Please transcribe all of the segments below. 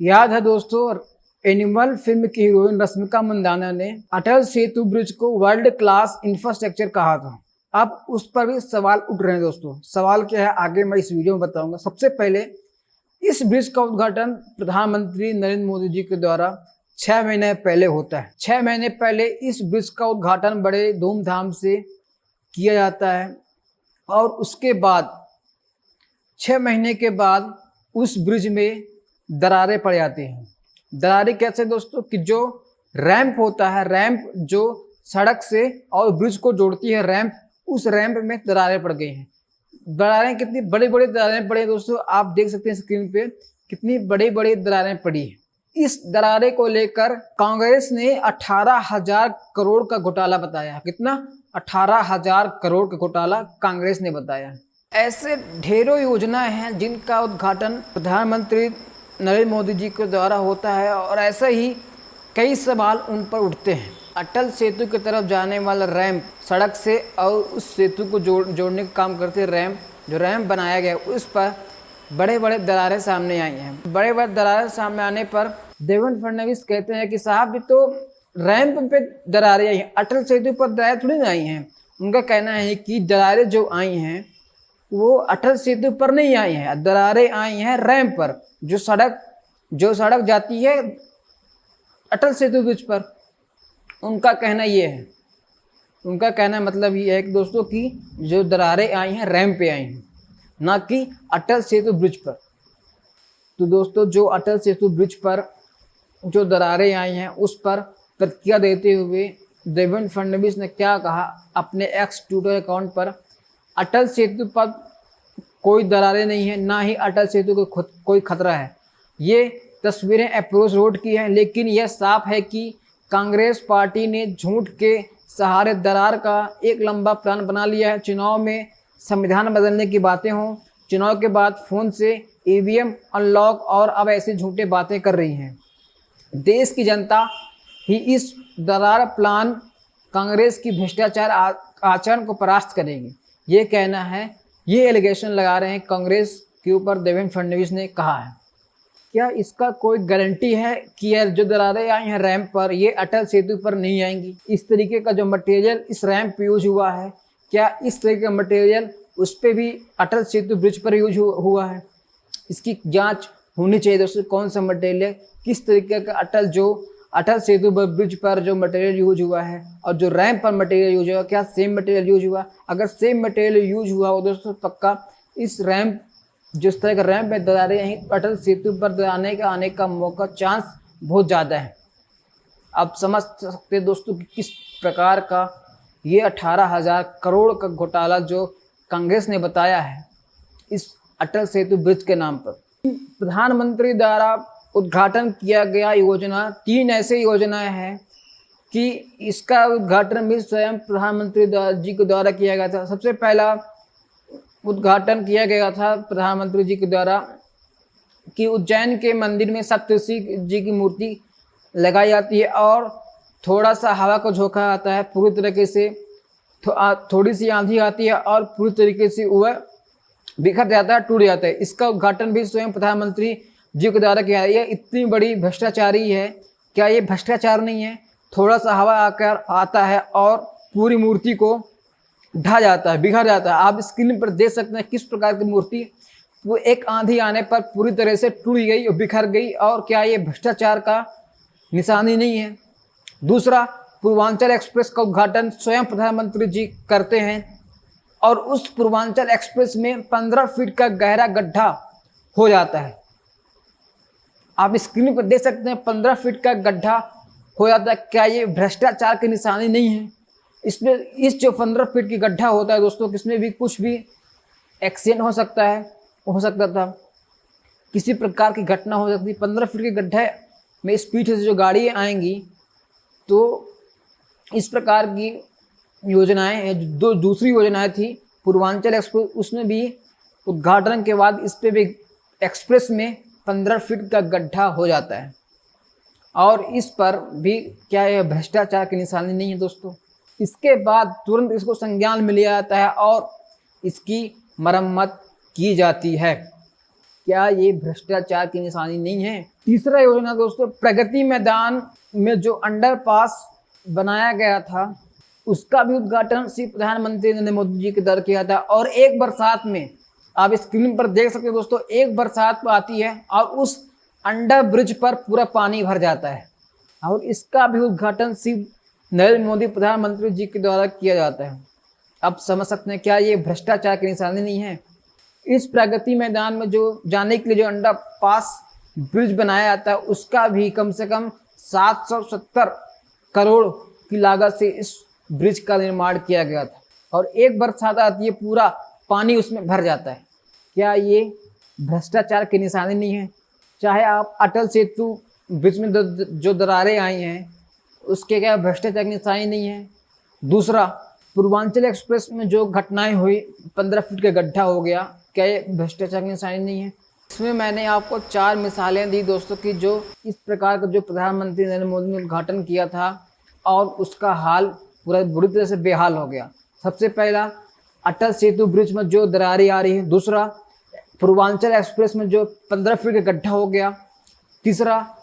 याद है दोस्तों, एनिमल फिल्म की हीरोइन रश्मिका मंदाना ने अटल सेतु ब्रिज को वर्ल्ड क्लास इंफ्रास्ट्रक्चर कहा था। अब उस पर भी सवाल उठ रहे हैं दोस्तों। सवाल क्या है आगे मैं इस वीडियो में बताऊंगा। सबसे पहले इस ब्रिज का उद्घाटन प्रधानमंत्री नरेंद्र मोदी जी के द्वारा 6 महीने पहले होता है। 6 महीने पहले इस ब्रिज का उद्घाटन बड़े धूमधाम से किया जाता है और उसके बाद 6 महीने के बाद उस ब्रिज में दरारें पड़ जाती हैं। दरारें कैसे दोस्तों कि जो रैंप होता है, रैंप जो सड़क से और ब्रिज को जोड़ती है रैंप, उस रैंप में दरारें पड़ गई हैं। दरारें कितनी बड़ी बड़ी दरारें पड़ी हैं दोस्तों, आप देख सकते हैं स्क्रीन पे कितनी बड़ी बड़ी दरारें पड़ी हैं। इस दरारे को लेकर कांग्रेस ने 18,000 करोड़ का घोटाला बताया। कितना? 18,000 करोड़ का घोटाला कांग्रेस ने बताया। ऐसे ढेरों योजनाएं हैं जिनका उद्घाटन प्रधानमंत्री नरेंद्र मोदी जी के द्वारा होता है और ऐसे ही कई सवाल उन पर उठते हैं। अटल सेतु की तरफ जाने वाला रैंप, सड़क से और उस सेतु को जोड़ने का काम करते रैंप, जो रैंप बनाया गया उस पर बड़े बड़े दरारें सामने आई हैं। बड़े बड़े दरारें सामने आने पर देवेंद्र फडणवीस कहते हैं कि साहब ये तो रैंप पे दरारें आई हैं, अटल सेतु पर दरारें थोड़ी ना आई हैं। उनका कहना है कि दरारें जो आई हैं वो अटल सेतु पर नहीं आई हैं, दरारें आई हैं रैंप पर, जो सड़क जाती है अटल सेतु ब्रिज पर। उनका कहना ये है, उनका कहना मतलब ये है कि दोस्तों कि जो दरारें आई हैं रैंप पे आई हैं, ना कि अटल सेतु ब्रिज पर। तो दोस्तों जो अटल सेतु ब्रिज पर जो दरारें आई हैं उस पर प्रतिक्रिया देते हुए देवेंद्र फडणवीस ने क्या कहा अपने एक्स ट्विटर अकाउंट पर, अटल सेतु पर कोई दरारें नहीं है, ना ही अटल सेतु को कोई खतरा है। ये तस्वीरें अप्रोच रोड की हैं, लेकिन यह साफ है कि कांग्रेस पार्टी ने झूठ के सहारे दरार का एक लंबा प्लान बना लिया है। चुनाव में संविधान बदलने की बातें हों, चुनाव के बाद फ़ोन से ईवीएम अनलॉक और अब ऐसी झूठे बातें कर रही हैं। देश की जनता ही इस दरार प्लान कांग्रेस की भ्रष्टाचार आचरण को परास्त करेगी। ये कहना है, ये एलिगेशन लगा रहे हैं कांग्रेस के ऊपर देवेंद्र फडणवीस ने कहा है। क्या इसका कोई गारंटी है कि यह जो दरारें आई हैं रैंप पर, ये अटल सेतु पर नहीं आएंगी? इस तरीके का जो मटेरियल इस रैंप पे यूज हुआ है, क्या इस तरीके का मटेरियल उस पर भी अटल सेतु ब्रिज पर यूज हुआ है? इसकी जांच होनी चाहिए दोस्तों। कौन सा मटेरियल, किस तरीके का अटल सेतु ब्रिज पर जो मटेरियल यूज हुआ है और जो रैंप पर मटेरियल यूज हुआ, क्या सेम मटेरियल यूज हुआ? अगर सेम मटेरियल यूज हुआ हो दोस्तों, पक्का इस रैंप, जिस तरह का रैंप में दरारें यहीं अटल सेतु पर आने का मौका, चांस बहुत ज़्यादा है। आप समझ सकते हैं दोस्तों कि किस प्रकार का ये 18,000 करोड़ का घोटाला जो कांग्रेस ने बताया है इस अटल सेतु ब्रिज के नाम पर। प्रधानमंत्री द्वारा उद्घाटन किया गया योजना, 3 ऐसे योजनाएं हैं कि इसका उद्घाटन भी स्वयं प्रधानमंत्री जी के द्वारा किया गया था। सबसे पहला उद्घाटन किया गया था प्रधानमंत्री जी के द्वारा कि उज्जैन के मंदिर में सप्तऋषि जी की मूर्ति लगाई जाती है और थोड़ा सा हवा का झोंका आता है, पूरी तरीके से थोड़ी सी आंधी आती है और पूरी तरीके से वह बिखर जाता है, टूट जाता है। इसका उद्घाटन भी स्वयं प्रधानमंत्री जी के द्वारा किया है। ये इतनी बड़ी भ्रष्टाचारी है, क्या ये भ्रष्टाचार नहीं है? थोड़ा सा हवा आकर आता है और पूरी मूर्ति को ढा जाता है, बिखर जाता है। आप स्क्रीन पर देख सकते हैं किस प्रकार की मूर्ति वो एक आंधी आने पर पूरी तरह से टूट गई और बिखर गई। और क्या ये भ्रष्टाचार का निशानी नहीं है? दूसरा, पूर्वांचल एक्सप्रेस का उद्घाटन स्वयं प्रधानमंत्री जी करते हैं और उस पूर्वांचल एक्सप्रेस में 15 फीट का गहरा गड्ढा हो जाता है। आप स्क्रीन पर देख सकते हैं 15 फीट का गड्ढा हो जाता है। क्या ये भ्रष्टाचार की निशानी नहीं है? इसमें इस जो 15 फीट की गड्ढा होता है दोस्तों, किसमें भी कुछ भी एक्सीडेंट हो सकता है, हो सकता था, किसी प्रकार की घटना हो सकती है। 15 फीट के गड्ढे में स्पीड से जो गाड़ियाँ आएंगी, तो इस प्रकार की योजनाएं, जो दूसरी योजनाएं थी पूर्वांचल एक्सप्रेस, उसमें भी उद्घाटन के बाद इस पे भी एक्सप्रेस में 15 फीट का गड्ढा हो जाता है। और इस पर भी क्या यह भ्रष्टाचार की निशानी नहीं है दोस्तों? इसके बाद तुरंत इसको संज्ञान में लिया जाता है और इसकी मरम्मत की जाती है। क्या ये भ्रष्टाचार की निशानी नहीं है? तीसरा योजना दोस्तों, प्रगति मैदान में जो अंडरपास बनाया गया था उसका भी उद्घाटन श्री प्रधानमंत्री नरेंद्र मोदी जी के द्वारा किया था। और एक बरसात में, आप स्क्रीन पर देख सकते हो दोस्तों, एक बरसात आती है और उस अंडर ब्रिज पर पूरा पानी भर जाता है और इसका भी उद्घाटन श्री नरेंद्र मोदी प्रधानमंत्री जी के द्वारा किया जाता है। अब समझ सकते हैं क्या ये भ्रष्टाचार की निशानी नहीं है? इस प्रगति मैदान में जो जाने के लिए जो अंडर पास ब्रिज बनाया जाता है उसका भी कम से कम 770 करोड़ की लागत से इस ब्रिज का निर्माण किया गया था। और एक बरसात आती है, पूरा पानी उसमें भर जाता है। क्या ये भ्रष्टाचार की निशानी नहीं है? चाहे आप अटल सेतु ब्रिज में जो दरारें आई हैं उसके क्या भ्रष्टाचार की निशानी नहीं है? दूसरा, पूर्वांचल एक्सप्रेस में जो घटनाएं हुई, 15 फीट का गड्ढा हो गया, क्या ये भ्रष्टाचार की निशानी नहीं है? इसमें मैंने आपको 4 मिसालें दी दोस्तों कि जो इस प्रकार का जो प्रधानमंत्री नरेंद्र मोदी ने उद्घाटन किया था और उसका हाल पूरा बुरी तरह से बेहाल हो गया। सबसे पहला, अटल सेतु ब्रिज में जो दरारें आ रही है। दूसरा, पूर्वांचल एक्सप्रेस में जो 15 फीट का गड्ढा हो गया। तीसरा,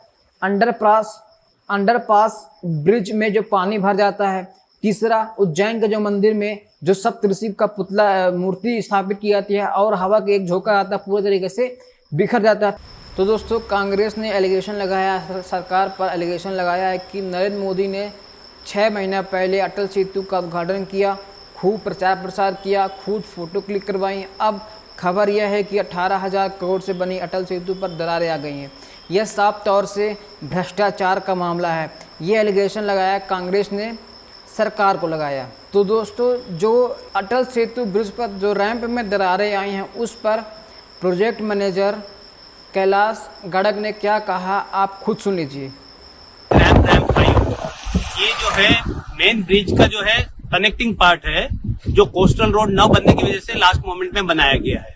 अंडरपास ब्रिज में जो पानी भर जाता है। तीसरा, उज्जैन के जो मंदिर में जो सप्तऋषि का पुतला मूर्ति स्थापित की जाती है और हवा के एक झोंका आता है, पूरे तरीके से बिखर जाता है। तो दोस्तों, कांग्रेस ने एलिगेशन लगाया, सरकार पर एलिगेशन लगाया है कि नरेंद्र मोदी ने 6 महीना पहले अटल सेतु का उद्घाटन किया, खूब प्रचार प्रसार किया, खूब फोटो क्लिक करवाई। अब खबर यह है कि 18,000 करोड़ से बनी अटल सेतु पर दरारें आ गई हैं। यह साफ तौर से भ्रष्टाचार का मामला है। ये एलिगेशन लगाया कांग्रेस ने, सरकार को लगाया। तो दोस्तों, जो अटल सेतु ब्रिज पर जो रैंप में दरारें आई हैं उस पर प्रोजेक्ट मैनेजर कैलाश गड़ग ने क्या कहा, आप खुद सुन लीजिए। रैंप आई होगा, ये जो है मेन ब्रिज का जो है कनेक्टिंग पार्ट है, जो कोस्टल रोड न बनने की वजह से लास्ट मोमेंट में बनाया गया है।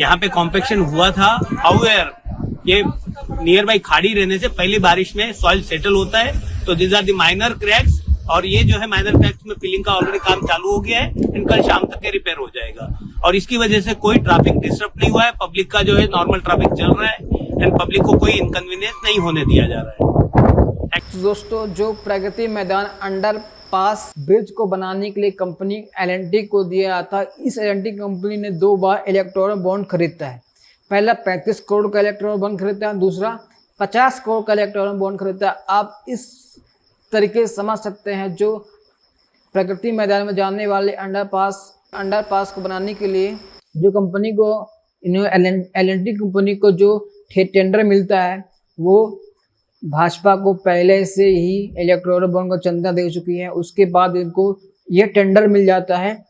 यहाँ पे कॉम्पेक्शन हुआ था, हाउएवर ये नियर बाई खाड़ी रहने से पहली बारिश में सॉइल सेटल होता है, तो this are the minor cracks. और ये जो है माइनर क्रैक्स में फिलिंग का ऑलरेडी काम चालू हो गया है, एंड कल शाम तक ये रिपेयर हो जाएगा। और इसकी वजह से कोई ट्रैफिक डिस्टर्ब नहीं हुआ है, पब्लिक का जो है नॉर्मल ट्रैफिक चल रहा है एंड पब्लिक को कोई इनकन्वीनियंस नहीं होने दिया जा रहा है। दोस्तों, जो प्रगति मैदान अंडरपास ब्रिज को बनाने के लिए कंपनी L&T को दिया था, इस L&T कंपनी ने 2 बार इलेक्टोरल बॉन्ड खरीदता है। पहला 35 करोड़ का इलेक्टोरल बॉन्ड खरीदता है, दूसरा 50 करोड़ का इलेक्टोरल बॉन्ड खरीदता है। आप इस तरीके से समझ सकते हैं, जो प्रगति मैदान में जाने वाले अंडरपास को बनाने के लिए जो कंपनी को L&T कंपनी को जो टेंडर मिलता है वो भाजपा को पहले से ही इलेक्टोरल बॉन्ड का चंदा दे चुकी है। उसके बाद इनको यह टेंडर मिल जाता है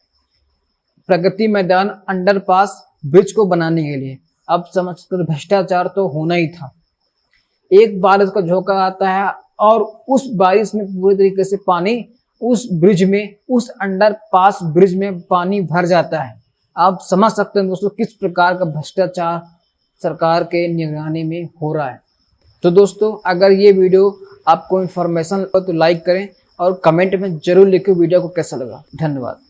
प्रगति मैदान अंडरपास ब्रिज को बनाने के लिए। अब समझकर भ्रष्टाचार तो होना ही था। एक बार इसका झोंका आता है और उस बारिश में पूरी तरीके से पानी उस ब्रिज में, उस अंडरपास ब्रिज में पानी भर जाता है। आप समझ सकते हैं दोस्तों किस प्रकार का भ्रष्टाचार सरकार के निगरानी में हो रहा है। तो दोस्तों, अगर ये वीडियो आपको इन्फॉर्मेशन लगा तो लाइक करें और कमेंट में जरूर लिखें वीडियो को कैसा लगा। धन्यवाद।